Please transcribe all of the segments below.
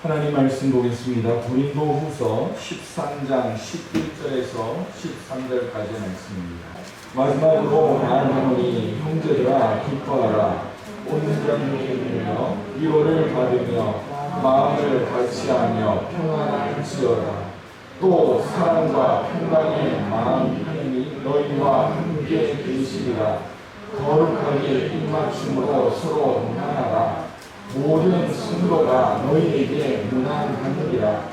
하나님 말씀 보겠습니다. 고린도후서 13장 11절에서 13절까지 말씀입니다. 마지막으로 말하노니 형제들아 기뻐하라. 온전히 믿으며 위로를 받으며 마음을 같이하며 평안할지어다. 또 사랑과 평강의 마음이 너희와 함께 계시리라. 거룩하게 입맞춤으로 서로 문안하라. 모든 성도가 너희에게 문안하느니라.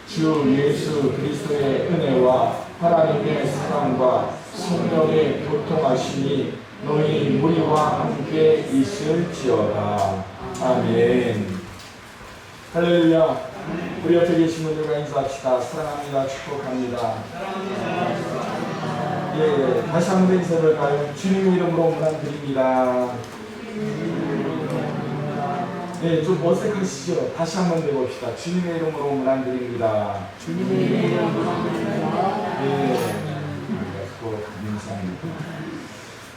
주 예수 그리스도의 은혜와 하나님의 사랑과 성령의 교통하심이 너희 무리와 함께 있을지어다. 아멘. 할렐루야. 우리 옆에 계신 분들과 인사합시다. 사랑합니다. 축복합니다. 다시 한번 인사를 가요. 주님의 이름으로 문안드립니다. 좀 어색하시죠? 다시 한번 해봅시다. 주님의 이름으로 문안드립니다. 주님의 이름으로 문안드립니다.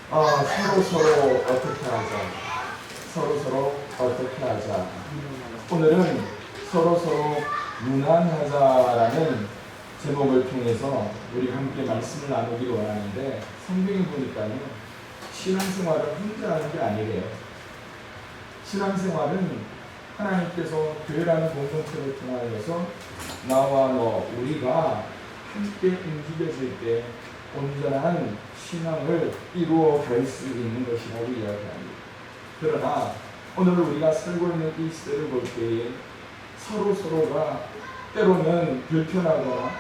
서로 어떻게 하자. 서로 어떻게 하자. 오늘은 서로 문안하자라는 제목을 통해서 우리 함께 말씀을 나누기를 원하는데, 성경에 보니까요, 신앙생활을 혼자 하는 게 아니래요. 신앙생활은 하나님께서 교회라는 공동체를 통하여서 나와 너, 우리가 함께 움직여질 때 온전한 신앙을 이루어갈 수 있는 것이라고 이야기합니다. 그러나 오늘 우리가 살고 있는 이 시대를 볼 때에 서로가 때로는 불편하거나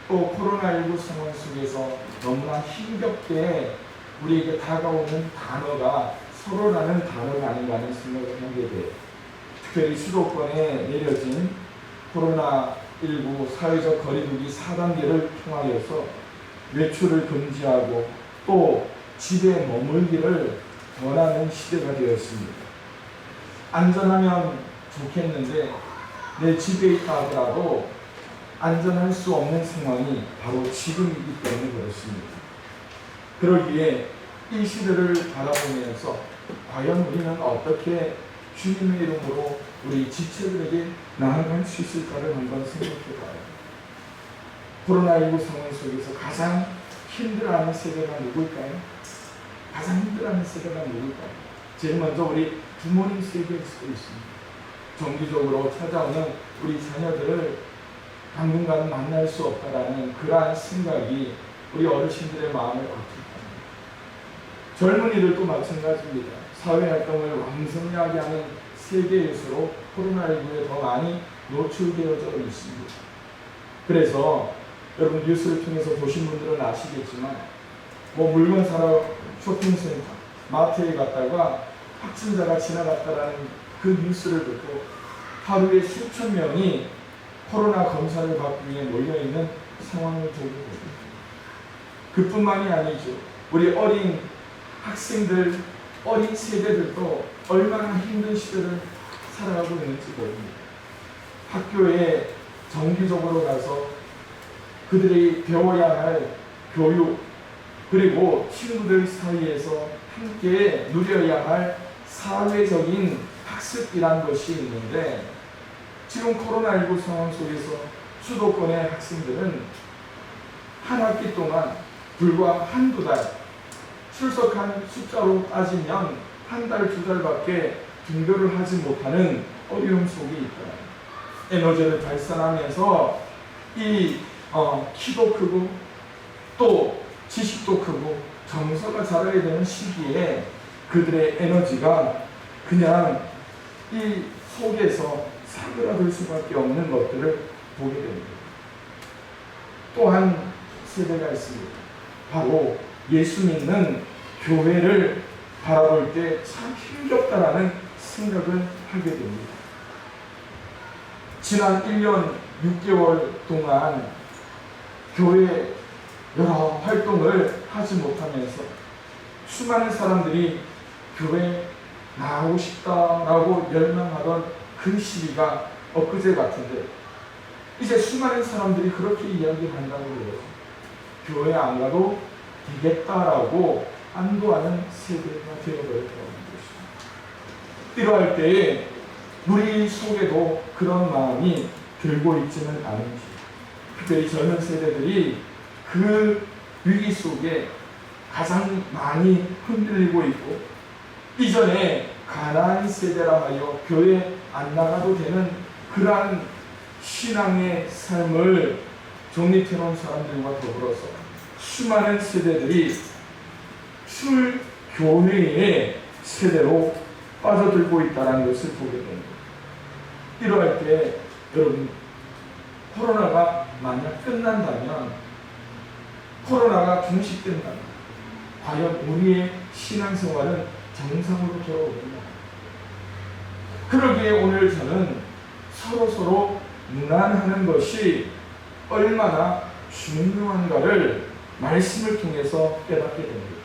또 코로나19 상황 속에서 너무나 힘겹게 우리에게 다가오는 단어가 서로라는 단어가 아닌가 하는 생각을 하게 돼요. 특별히 수도권에 내려진 코로나19 사회적 거리두기 4단계를 통하여서 외출을 금지하고 또 집에 머물기를 원하는 시대가 되었습니다. 안전하면 좋겠는데 내 집에 있다 하더라도 안전할 수 없는 상황이 바로 지금이기 때문에 그렇습니다. 그러기에 이 시대를 바라보면서 과연 우리는 어떻게 주님의 이름으로 우리 지체들에게 나아갈 수 있을까를 한번 생각해봐요. 코로나19 상황 속에서 가장 힘들어하는 세대가 누굴까요? 가장 힘들어하는 세대가 누굴까요? 제일 먼저 우리 부모님 세대일 수도 있습니다. 정기적으로 찾아오는 우리 자녀들을 당분간 만날 수 없다라는 그러한 생각이 우리 어르신들의 마음을 아프다. 젊은이들도 마찬가지입니다. 사회활동을 왕성하게 하는 세대일수록 코로나19에 더 많이 노출되어져 있습니다. 그래서 여러분 뉴스를 통해서 보신 분들은 아시겠지만 물건 사러 쇼핑센터, 마트에 갔다가 확진자가 지나갔다라는 그 뉴스를 듣고 하루에 수천 명이 코로나 검사를 받기 위해 몰려있는 상황을 보게 됩니다. 그뿐만이 아니죠. 우리 어린 학생들, 어린 세대들도 얼마나 힘든 시대를 살아가고 있는지 모릅니다. 학교에 정기적으로 가서 그들이 배워야 할 교육, 그리고 친구들 사이에서 함께 누려야 할 사회적인 학습이란 것이 있는데, 지금 코로나19 상황 속에서 수도권의 학생들은 한 학기 동안 불과 한두 달, 출석한 숫자로 따지면 한 달, 두 달밖에 등교를 하지 못하는 어려움 속에 있다. 에너지를 발산하면서 이 키도 크고 또 지식도 크고 정서가 자라야 되는 시기에 그들의 에너지가 그냥 이 속에서 사그라들 수밖에 없는 것들을 보게 됩니다. 또한 세대가 있습니다. 바로 예수 믿는 교회를 바라볼 때 참 힘겹다라는 생각을 하게 됩니다. 지난 1년 6개월 동안 교회 여러 활동을 하지 못하면서 수많은 사람들이 교회 나오고 싶다라고 열망하던 그 시기가 엊그제 같은데, 이제 수많은 사람들이 그렇게 이야기를 한다고 그래요. 교회 안 가도 되겠다라고 안도하는 세대가 되어버렸다는 것입니다. 이러할 때에 우리 속에도 그런 마음이 들고 있지는 않은지, 특별히 젊은 세대들이 그 위기 속에 가장 많이 흔들리고 있고, 이전에 가나안 세대라 하여 교회 안 나가도 되는 그러한 신앙의 삶을 정립해놓은 사람들과 더불어서 수많은 세대들이 술교회의 세대로 빠져들고 있다는 것을 보게 됩니다. 이러할 때 여러분, 코로나가 만약 끝난다면, 코로나가 종식된다면 과연 우리의 신앙생활은 정상으로 돌아오겠나? 그러기에 오늘 저는 서로 무난하는 것이 얼마나 중요한가를 말씀을 통해서 깨닫게 됩니다.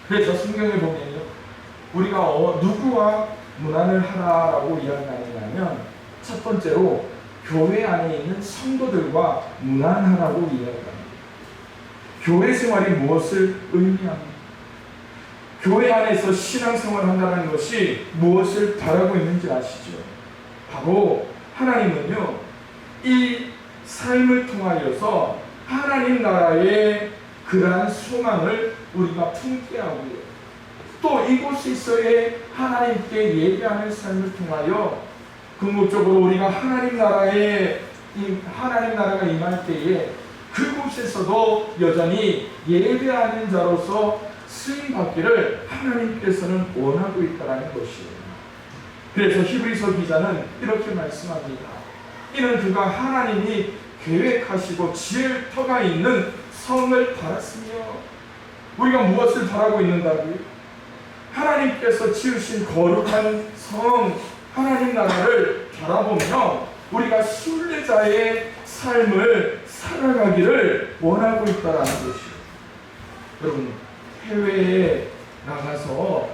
그래서 성경에 보면요, 우리가 누구와 문안을 하라라고 이야기하느냐면, 첫 번째로 교회 안에 있는 성도들과 문안하라고 이야기합니다. 교회 생활이 무엇을 의미합니까? 교회 안에서 신앙생활을 한다는 것이 무엇을 바라고 있는지 아시죠? 바로 하나님은요, 이 삶을 통하여서 하나님 나라의 그러한 소망을 우리가 품게 하고요, 또 이곳에서의 하나님께 예배하는 삶을 통하여 궁극적으로 우리가 하나님 나라가 임할 때에 그곳에서도 여전히 예배하는 자로서 쓰임받기를 하나님께서는 원하고 있다는 것이에요. 그래서 히브리서 기자는 이렇게 말씀합니다. 이는 그가 하나님이 계획하시고 지을 터가 있는 성을 바랐으며, 우리가 무엇을 바라고 있는다고요? 하나님께서 지으신 거룩한 성, 하나님 나라를 바라보며 우리가 순례자의 삶을 살아가기를 원하고 있다는 것이에요. 여러분, 해외에 나가서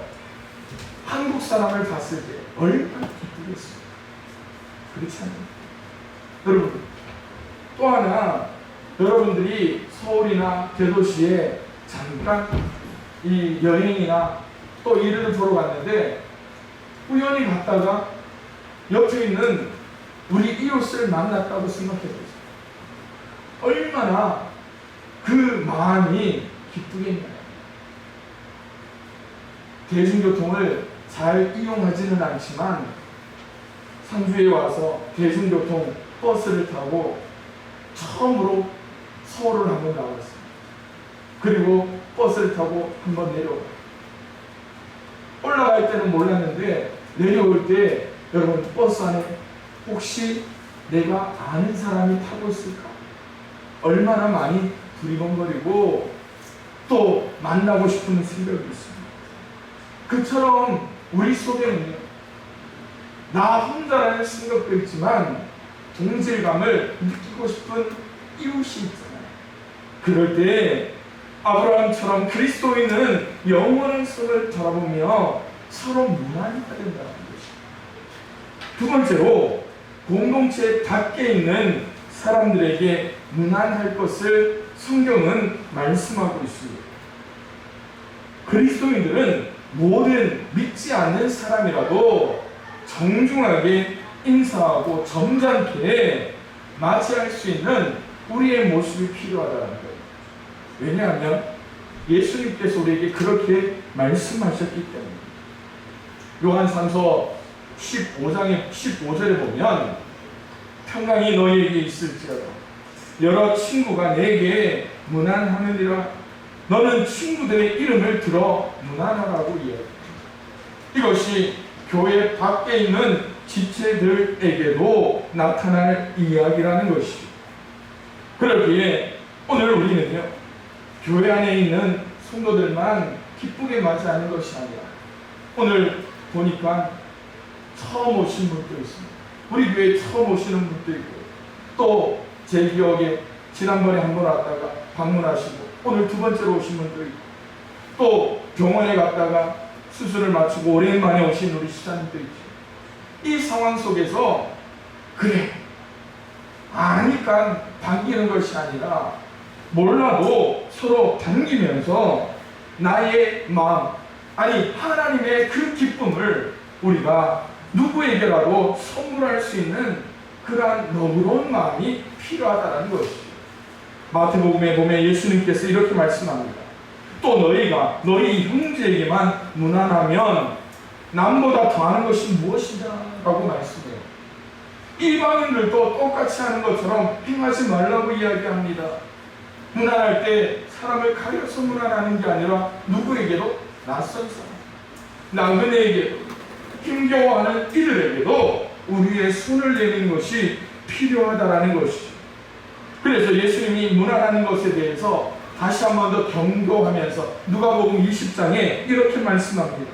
한국 사람을 봤을 때 얼마나 기쁘겠어요? 그렇지 않나요? 여러분, 또 하나, 여러분들이 서울이나 대도시에 잠깐 이 여행이나 또 일을 보러 갔는데 우연히 갔다가 옆에 있는 우리 이웃을 만났다고 생각해보세요. 얼마나 그 마음이 기쁘겠나요? 대중교통을 잘 이용하지는 않지만 상주에 와서 대중교통 버스를 타고 처음으로 서울을 한번 나왔습니다. 그리고 버스를 타고 한번 내려와요. 올라갈 때는 몰랐는데 내려올 때 여러분, 버스 안에 혹시 내가 아는 사람이 타고 있을까? 얼마나 많이 두리번거리고 또 만나고 싶은 생각이 있습니다. 그처럼 우리 속에는요, 나 혼자라는 생각도 있지만 동질감을 느끼고 싶은 이웃이 있잖아요. 그럴 때 아브라함처럼 그리스도인은 영원한 성을 바라보며 서로 무난히가 된다는 것입니다. 두 번째로, 공동체에 닿게 있는 사람들에게 무난할 것을 성경은 말씀하고 있습니다. 그리스도인들은 모든 믿지 않는 사람이라도 정중하게 인사하고 점잖게 맞이할 수 있는 우리의 모습이 필요하다는 거예요. 왜냐하면 예수님께서 우리에게 그렇게 말씀하셨기 때문에. 요한삼서 15장의 15절에 보면, 평강이 너희에게 있을지어다 여러 친구가 내게 문안하느니라. 너는 친구들의 이름을 들어 문안하라고 이야기합니다. 이것이 교회 밖에 있는 지체들에게도 나타날 이야기라는 것이죠. 그렇기에 오늘 우리는요, 교회 안에 있는 성도들만 기쁘게 맞이하는 것이 아니라, 오늘 보니까 처음 오신 분도 있습니다. 우리 교회에 처음 오시는 분도 있고, 또 제 기억에 지난번에 한 번 왔다가 방문하시고 오늘 두 번째로 오신 분도 있고, 또 병원에 갔다가 수술을 마치고 오랜만에 오신 우리 시장님도 있죠. 이 상황 속에서 그래, 아니까 반기는 것이 아니라 몰라도 서로 반기면서 나의 마음, 아니 하나님의 그 기쁨을 우리가 누구에게라도 선물할 수 있는 그러한 너그러운 마음이 필요하다는 것이죠. 마태복음에 보면 예수님께서 이렇게 말씀합니다. 또 너희가 너희 형제에게만 무난하면 남보다 더하는 것이 무엇이냐 라고 말씀해요. 이방인들도 똑같이 하는 것처럼 행하지 말라고 이야기합니다. 무난할 때 사람을 가려서 무난하는 게 아니라 누구에게도 낯선 사람, 나그네에게도 힘겨워하는 이들에게도 우리의 손을 내는 것이 필요하다라는 것이죠. 그래서 예수님이 무난하는 것에 대해서 다시 한 번 더 경고하면서 누가복음 20장에 이렇게 말씀합니다.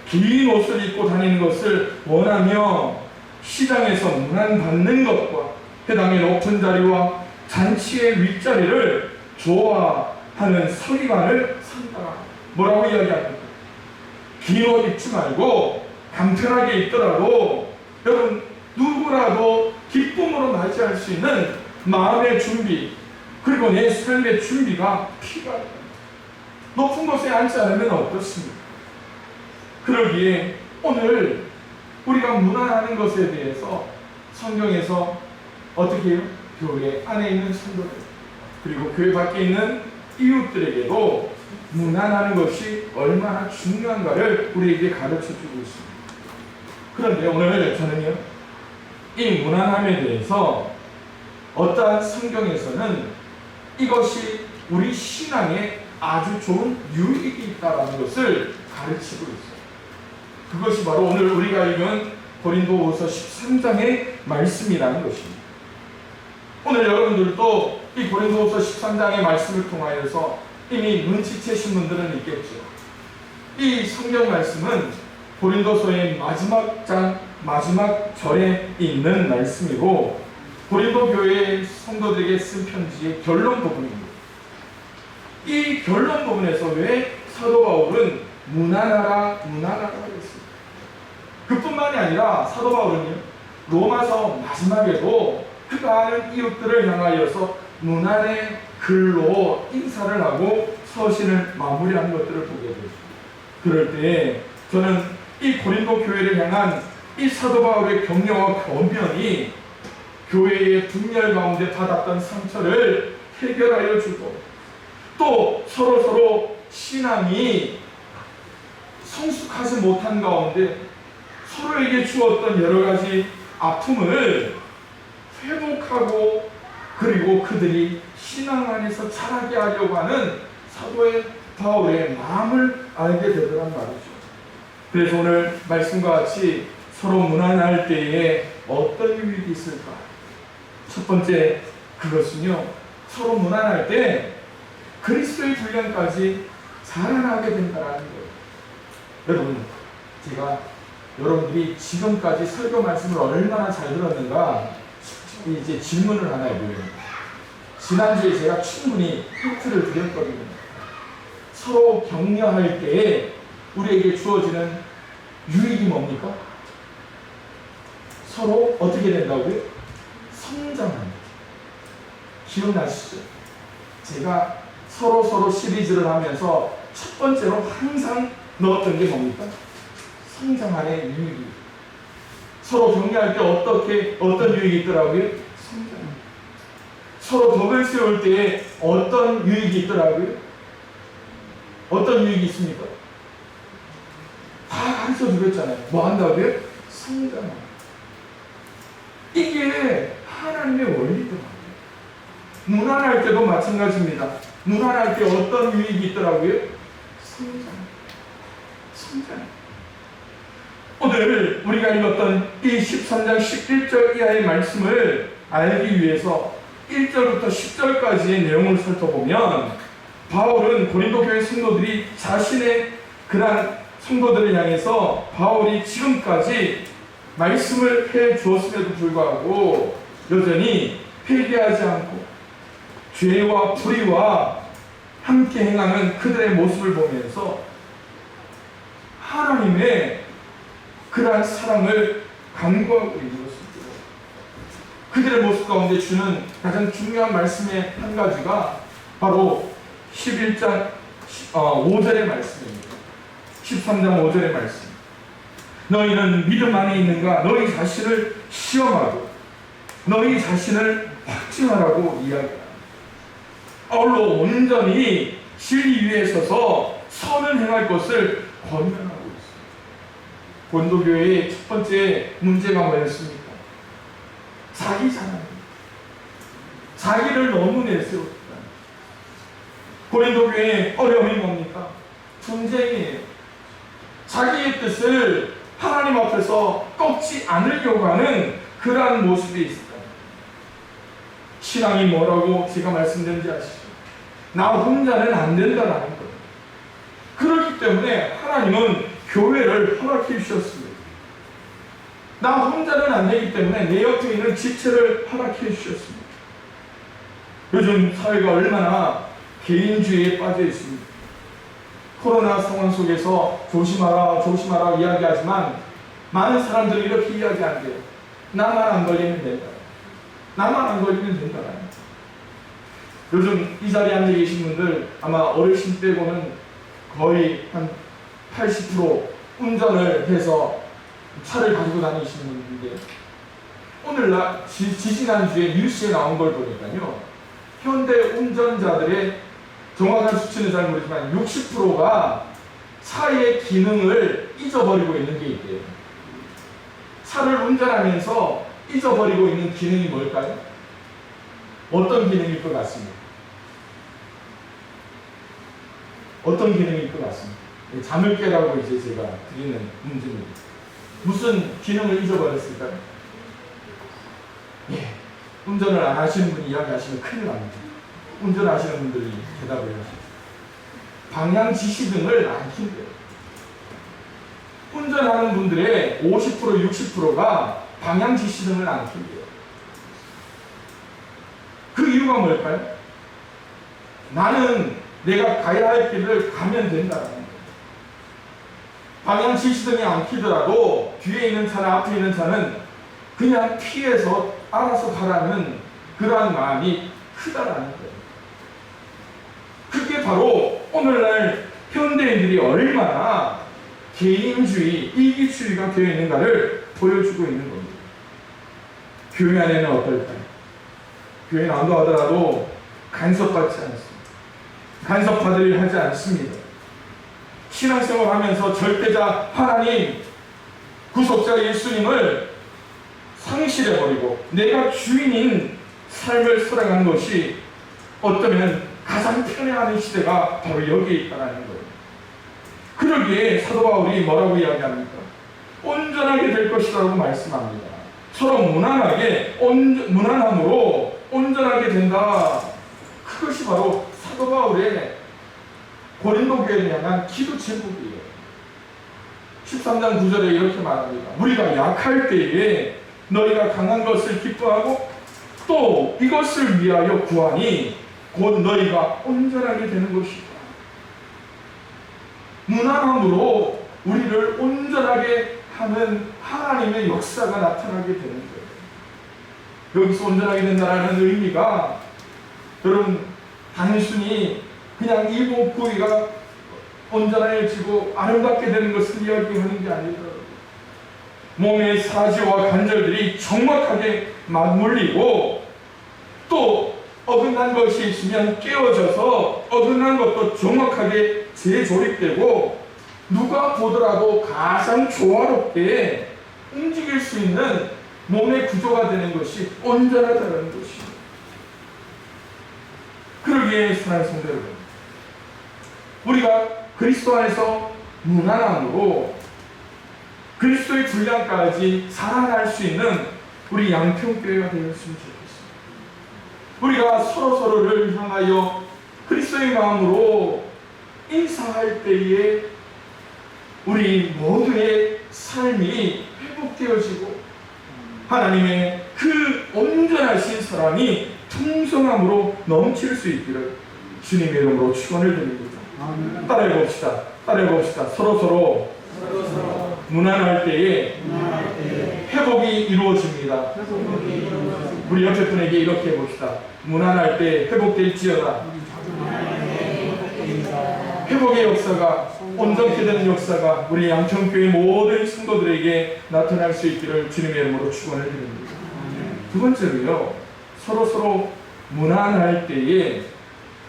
긴 옷을 입고 다니는 것을 원하며 시장에서 문안받는 것과 그 다음에 높은 자리와 잔치의 윗자리를 좋아하는 서기관을 산다. 뭐라고 이야기합니까? 긴 옷 입지 말고 간편하게 입더라도 여러분 누구라도 기쁨으로 맞이할 수 있는 마음의 준비 그리고 내 삶의 준비가 필요하다. 높은 곳에 앉지 않으면 어떻습니까? 그러기에 오늘 우리가 무난하는 것에 대해서 성경에서 어떻게 해요? 교회 안에 있는 성도들 그리고 교회 밖에 있는 이웃들에게도 무난하는 것이 얼마나 중요한가를 우리에게 가르쳐주고 있습니다. 그런데 오늘 저는요, 이 무난함에 대해서 어떠한 성경에서는 이것이 우리 신앙에 아주 좋은 유익이 있다는 것을 가르치고 있어요. 그것이 바로 오늘 우리가 읽은 고린도후서 13장의 말씀이라는 것입니다. 오늘 여러분들도 이 고린도후서 13장의 말씀을 통하여서 이미 눈치채신 분들은 있겠죠. 이 성경 말씀은 고린도서의 마지막 장, 마지막 절에 있는 말씀이고 고린도 교회 성도들에게 쓴 편지의 결론 부분입니다. 이 결론 부분에서 왜 사도 바울은 무난하라 했습니다. 그뿐만이 아니라 사도 바울은요, 로마서 마지막에도 그가 아는 이웃들을 향하여서 무난의 글로 인사를 하고 서신을 마무리하는 것들을 보게 되죠. 그럴 때 저는 이 고린도 교회를 향한 이 사도 바울의 격려와 권면이 교회의 분열 가운데 받았던 상처를 해결하여 주고 또 서로 신앙이 성숙하지 못한 가운데 서로에게 주었던 여러 가지 아픔을 회복하고 그리고 그들이 신앙 안에서 자라게 하려고 하는 사도의 바울의 마음을 알게 되더란 말이죠. 그래서 오늘 말씀과 같이 서로 무난할 때에 어떤 유익이 있을까? 첫 번째 그것은요, 서로 무난할 때 그리스도의 분량까지 자라나게 된다는 거예요. 여러분, 제가 여러분들이 지금까지 설교 말씀을 얼마나 잘 들었는가 이제 질문을 하나 해보려고. 지난주에 제가 충분히 힌트를 드렸거든요. 서로 격려할 때에 우리에게 주어지는 유익이 뭡니까? 서로 어떻게 된다고요? 성장합니다. 기억나시죠? 제가 서로 시리즈를 하면서 첫 번째로 항상 넣었던 게 뭡니까? 성장 안에 유익이. 서로 격려할 때 어떤 유익이 있더라고요? 성장. 서로 덕을 세울 때에 어떤 유익이 있더라고요? 어떤 유익이 있습니까? 다 가르쳐 주겠잖아요. 뭐 한다고요? 성장. 이게 하나님의 원리더라고요. 무난할 때도 마찬가지입니다. 무난할 때 어떤 유익이 있더라고요? 성장. 오늘 우리가 읽었던 이 13장 11절 이하의 말씀을 알기 위해서 1절부터 10절까지의 내용을 살펴보면 바울은 고린도 교회 성도들이 자신의 그러한 성도들을 향해서 바울이 지금까지 말씀을 해 주었음에도 불구하고 여전히 회개하지 않고 죄와 불의와 함께 행하는 그들의 모습을 보면서 하나님의 그러한 사랑을 간구하고 있는 것입니다. 그들의 모습 가운데 주는 가장 중요한 말씀의 한 가지가 바로 11장 5절의 말씀입니다. 13장 5절의 말씀. 너희는 믿음 안에 있는가? 너희 자신을 시험하고 너희 자신을 확증하라고 이야기합니다. 아울러 온전히 진리 위에 서서 선을 행할 것을 권면하고 있습니다. 본도교회의 첫 번째 문제가 뭐였습니까? 자기 자랑, 자기를 너무 내세웠다. 고린도교회의 어려움이 뭡니까? 분쟁이에요. 자기의 뜻을 하나님 앞에서 꺾지 않으려고 하는 그러한 모습이 있습니다. 신앙이 뭐라고 제가 말씀드린지 아시죠? 나 혼자는 안 된다라는 거예요. 그렇기 때문에 하나님은 교회를 허락해 주셨습니다. 나 혼자는 안 되기 때문에 내 옆에 있는 지체를 허락해 주셨습니다. 요즘 사회가 얼마나 개인주의에 빠져 있습니다. 코로나 상황 속에서 조심하라 조심하라 이야기하지만 많은 사람들이 이렇게 이야기한대요. 나만 안 걸리면 된다. 나만 안 걸리면 된다. 요즘 이 자리에 앉아 계신 분들 아마 어르신 빼고는 거의 한 80% 운전을 해서 차를 가지고 다니시는 분인데, 오늘날 지지난주에 뉴스에 나온 걸 보니까요, 현대 운전자들의 정확한 수치는 잘 모르지만 60%가 차의 기능을 잊어버리고 있는 게 있대요. 차를 운전하면서 잊어버리고 있는 기능이 뭘까요? 어떤 기능일 것 같습니다. 어떤 기능일 것 같습니다. 잠을 깨라고 이제 제가 드리는 문제입니다. 무슨 기능을 잊어버렸을까요? 예, 운전을 안 하시는 분이 이야기하시면 큰일 납니다. 운전하시는 분들이 대답을 하시죠. 방향 지시등을 안 킨대요. 운전하는 분들의 50% 60%가 방향 지시등을 안 킨대요. 그 이유가 뭘까요? 나는 내가 가야 할 길을 가면 된다는 거예요. 방향 지시등이 안 켜더라도 뒤에 있는 차나 앞에 있는 차는 그냥 피해서 알아서 가라는 그러한 마음이 크다라는 거예요. 그게 바로 오늘날 현대인들이 얼마나 개인주의, 이기주의가 되어 있는가를 보여주고 있는 겁니다. 교회 안에는 어떨까요? 교회 나온다 하더라도 간섭받지 않습니다. 간섭받으려 하지 않습니다. 신앙생활 하면서 절대자 하나님, 구속자 예수님을 상실해버리고 내가 주인인 삶을 살아가는 것이 어쩌면 가장 편애하는 시대가 바로 여기에 있다는 거예요. 그러기에 사도 바울이 뭐라고 이야기합니까? 온전하게 될 것이라고 말씀합니다. 서로 무난함으로 온전하게 된다. 그것이 바로 사도 바울의 고린도 교회를 향한 기도 제목이에요. 13장 9절에 이렇게 말합니다. 우리가 약할 때에 너희가 강한 것을 기뻐하고 또 이것을 위하여 구하니 곧 너희가 온전하게 되는 것이다. 무난함으로 우리를 온전하게 하는 하나님의 역사가 나타나게 되는 거예요. 여기서 온전하게 된다는 의미가 여러분 단순히 그냥 이 부위가 온전해지고 아름답게 되는 것을 이야기하는 게 아니라 몸의 사지와 관절들이 정확하게 맞물리고 또 어긋난 것이 있으면 깨어져서 어긋난 것도 정확하게 재조립되고 누가 보더라도 가장 조화롭게 움직일 수 있는 몸의 구조가 되는 것이 온전하다는 것입니다. 그러기에 사랑하는 성도 여러분, 우리가 그리스도 안에서 무난함으로 그리스도의 분량까지 살아날 수 있는 우리 양평교회가 되었으면 좋겠습니다. 우리가 서로서로를 향하여 그리스도의 마음으로 인사할 때에 우리 모두의 삶이 회복되어지고 하나님의 그 온전하신 사랑이 풍성함으로 넘칠 수 있기를 주님의 이름으로 축원을 드립니다. 따라해봅시다. 따라해봅시다. 서로서로 무난할 때에 회복이 이루어집니다. 우리 옆에 분에게 이렇게 해봅시다. 무난할 때 회복될지어다. 회복의 역사가, 온전케 되는 역사가 우리 양천교회 모든 성도들에게 나타날 수 있기를 주님의 이름으로 축원을 드립니다. 두 번째로요, 서로 무난할 때에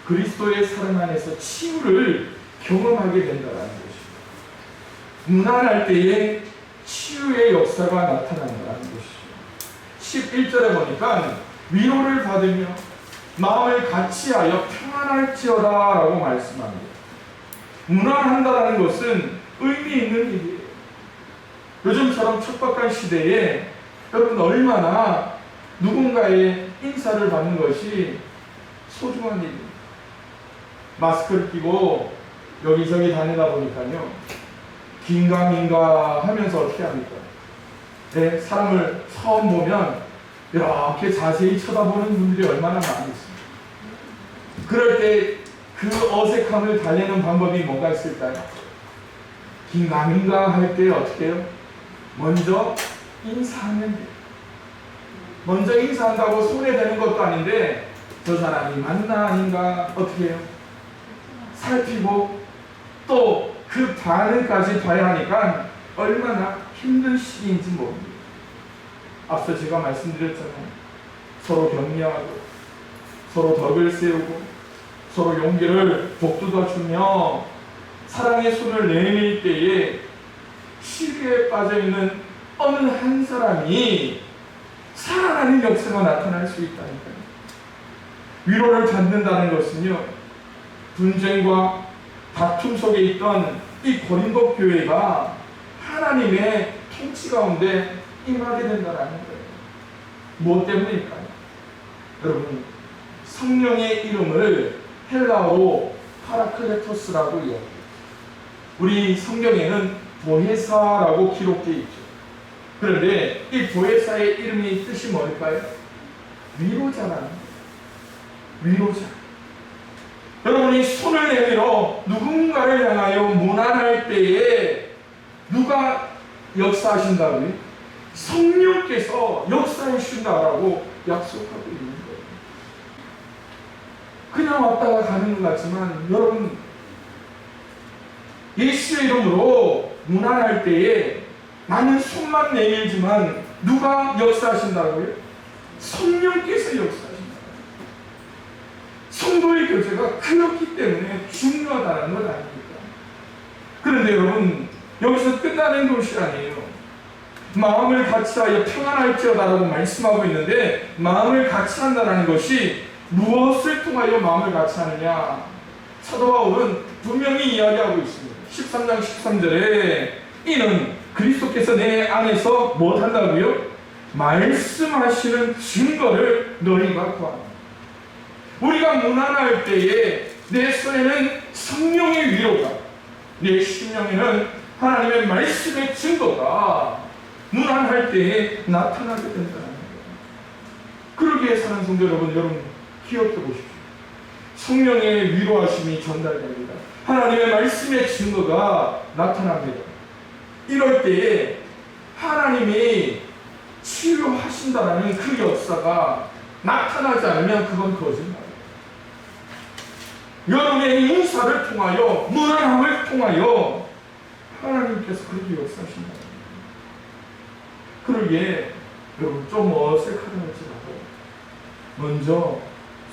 그리스도의 사랑 안에서 치유를 경험하게 된다는 것입니다. 무난할 때에 치유의 역사가 나타난다는 것이죠. 11절에 보니까 위로를 받으며 마음을 같이하여 평안할지어다 라고 말씀합니다. 무난한다는 것은 의미 있는 일이에요. 요즘처럼 척박한 시대에 여러분 얼마나 누군가의 인사를 받는 것이 소중한 일입니다. 마스크를 끼고 여기저기 다니다 보니까요, 긴가민가 하면서 어떻게 합니까? 네, 사람을 처음 보면 이렇게 자세히 쳐다보는 분들이 얼마나 많이 있습니다. 그럴 때 그 어색함을 달래는 방법이 뭐가 있을까요? 긴가민가 할 때 어떻게 해요? 먼저 인사하면 돼요. 먼저 인사한다고 손에 대는 것도 아닌데 저 사람이 맞나 아닌가 어떻게 해요? 살피고 또 그 반응까지 봐야 하니까 얼마나 힘든 시기인지 모릅니다. 앞서 제가 말씀드렸잖아요. 서로 격려하고 서로 덕을 세우고 서로 용기를 북돋아주며 사랑의 손을 내밀 때에 시비에 빠져있는 어느 한 사람이 살아나는 역사가 나타날 수 있다니까요. 위로를 받는다는 것은요, 분쟁과 다툼 속에 있던 이 고린도 교회가 하나님의 통치 가운데 임하게 된다는 거예요. 무엇 때문일까요? 여러분, 성령의 이름을 헬라어로 파라클레토스라고 이야기해요. 우리 성경에는 보혜사라고 기록되어 있죠. 그런데 이 보혜사의 이름의 뜻이 뭘까요? 위로자라는 거예요. 위로자. 여러분이 손을 내밀어 누군가를 향하여 무난할 때에 누가 역사하신다고요? 성령께서 역사해 주신다라고 약속하고 있는 거예요. 그냥 왔다가 가는 것 같지만 여러분, 예수의 이름으로 무난할 때에 나는 손만 내밀지만 누가 역사하신다고요? 성령께서 역사하신다. 성도의 교제가 그렇기 때문에 중요하다는 것 아닙니까? 그런데 여러분, 여기서 끝나는 것이 아니에요. 마음을 같이하여 평안할지어다라고 말씀하고 있는데, 마음을 같이한다는 것이 무엇을 통하여 마음을 같이하느냐? 사도 바울은 분명히 이야기하고 있습니다. 13장 13절에 이는 그리스도께서 내 안에서 무엇한다고요? 말씀하시는 증거를 너희가 구한다. 우리가 무난할 때에 내 손에는 성령의 위로가, 내 심령에는 하나님의 말씀의 증거가 무난할 때에 나타나게 된다는 거예요. 그러기에 사는 성도 여러분 기억해 보십시오. 성령의 위로하심이 전달됩니다. 하나님의 말씀의 증거가 나타납니다. 이럴 때에 하나님이 치유하신다는 그 역사가 나타나지 않으면 그건 거짓말이에요. 여러분의 인사를 통하여, 무난함을 통하여 하나님께서 그렇게 역사하신다. 그러기에 여러분 좀 어색하다 할지라도 먼저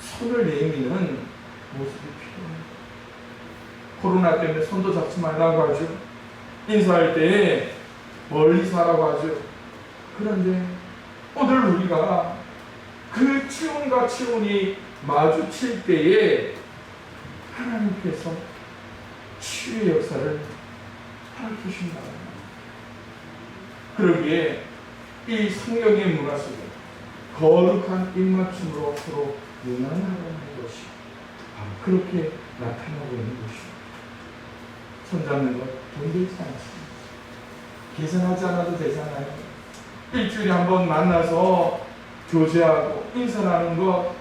손을 내미는 모습이 필요합니다. 코로나 때문에 손도 잡지 말라고 하죠. 인사할 때 멀리서 하라고 하죠. 그런데 오늘 우리가 그 체온과 체온이 마주칠 때에 하나님께서 치유의 역사를 하시신다. 그러기에 이 성경의 문화 속에 거룩한 입맞춤으로 서로 무난하다는 것이 그렇게 나타나고 있는 것이죠. 손잡는 것 돈 들지 않습니다. 계산하지 않아도 되잖아요. 일주일에 한 번 만나서 교제하고 인사 나누는 것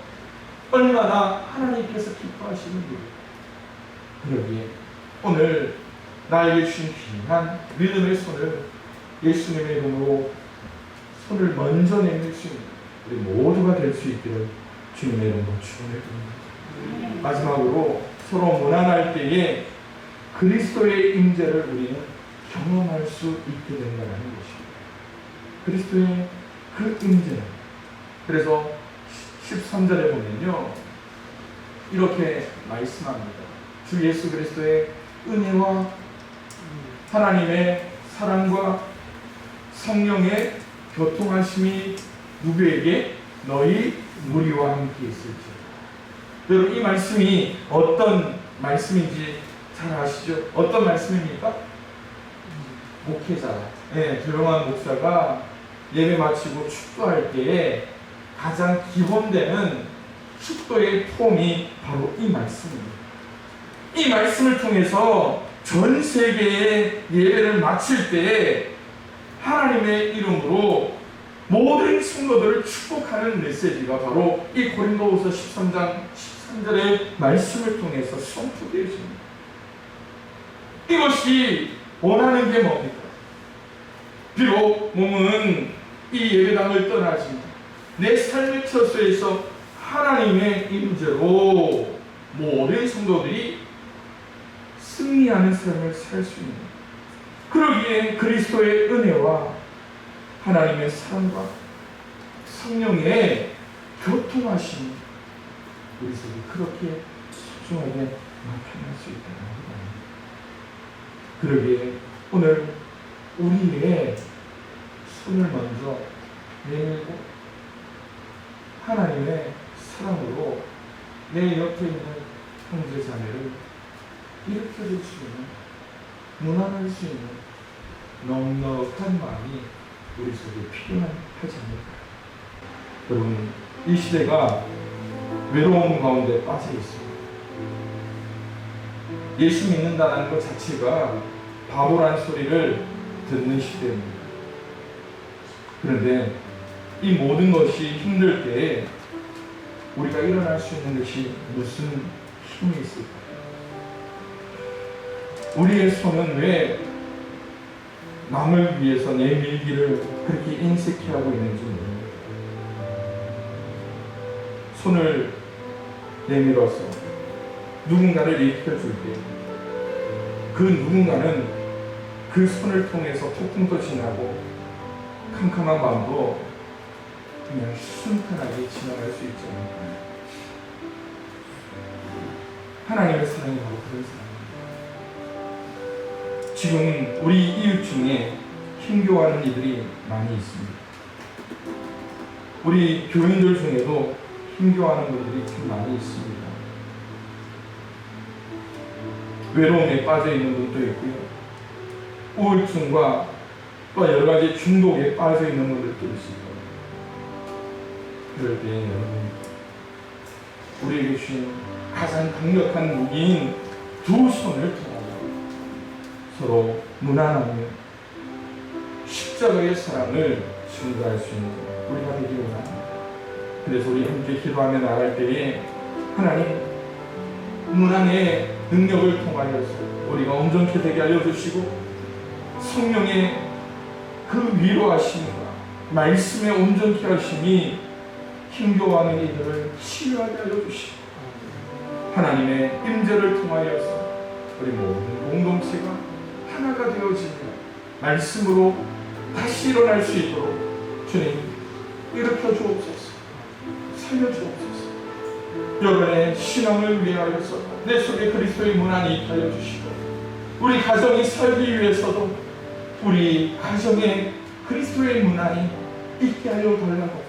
얼마나 하나님께서 기뻐하시는 일이에요. 그러기에 오늘 나에게 주신 귀한 믿음의 손을 예수님의 이름으로 손을 먼저 내밀 수 있는 우리 모두가 될 수 있기를 주님의 이름으로 축원해 드립니다. 마지막으로 서로 무난할 때에 그리스도의 임재를 우리는 경험할 수 있게 된다는 것입니다. 그리스도의 그 임재는, 그래서 13절에 보면요 이렇게 말씀합니다. 주 예수 그리스도의 은혜와 하나님의 사랑과 성령의 교통하심이 누구에게? 너희 우리와 함께 있을지어다. 여러분, 이 말씀이 어떤 말씀인지 잘 아시죠? 어떤 말씀입니까? 목회자, 조용한 목사가 예배 마치고 축도할 때에 가장 기본되는 축도의 폼이 바로 이 말씀입니다. 이 말씀을 통해서 전 세계의 예배를 마칠 때에 하나님의 이름으로 모든 성도들을 축복하는 메시지가 바로 이 고린도후서 13장 13절의 말씀을 통해서 선포되어집니다. 이것이 원하는 게 뭡니까? 비록 몸은 이 예배당을 떠나지만 내 삶의 처소에서 하나님의 임재로 모든 성도들이 승리하는 삶을 살 수 있는, 그러기에 그리스도의 은혜와 하나님의 사랑과 성령의 교통하심이 우리 속에 그렇게 소중하게 나타날 수 있다는 겁니다. 그러기에 오늘 우리의 손을 먼저 내밀고 하나님의 사랑으로 내 옆에 있는 형제 자매를 일으켜줄 수 있는, 무난할 수 있는 넉넉한 마음이 우리 속에 필요하지 않을까. 여러분, 이 시대가 외로움 가운데 빠져 있습니다. 예수 믿는다는 것 자체가 바보란 소리를 듣는 시대입니다. 그런데 이 모든 것이 힘들 때에 우리가 일어날 수 있는 것이 무슨 힘이 있을까? 우리의 손은 왜 남을 위해서 내밀기를 그렇게 인색해 하고 있는지 모릅니다. 손을 내밀어서 누군가를 일으켜줄 때 그 누군가는 그 손을 통해서 폭풍도 지나고 캄캄한 밤도 그냥 순탄하게 지나갈 수 있지 않을까. 하나님의 사랑이 바로 그런 사랑입니다. 지금 우리 이웃 중에 힘겨워하는 이들이 많이 있습니다. 우리 교인들 중에도 힘겨워하는 분들이 참 많이 있습니다. 외로움에 빠져 있는 분도 있고요, 우울증과 또 여러 가지 중독에 빠져 있는 분들도 있습니다. 그럴 때 여러분, 우리에게 주신 가장 강력한 무기인 두 손을 통하여 서로 무난하며 십자가의 사랑을 증거할 수 있는 우리가 되기 원합니다. 그래서 우리 함께 기도하며 나갈 때에 하나님, 무난의 능력을 통하여서 우리가 온전케 되게 알려주시고, 성령의 그 위로하심과 말씀의 온전케 하심이 힘겨워하는 이들을 치유하게 알려주시고, 하나님의 임재를 통하여서 우리 모든 공동체가 하나가 되어지며 말씀으로 다시 일어날 수 있도록 주님 일으켜 주옵소서, 살려 주옵소서. 여러분의 신앙을 위하여서 내 속에 그리스도의 문안이 있게 하여 주시고, 우리 가정이 살기 위해서도 우리 가정에 그리스도의 문안이 있게 하여 달라고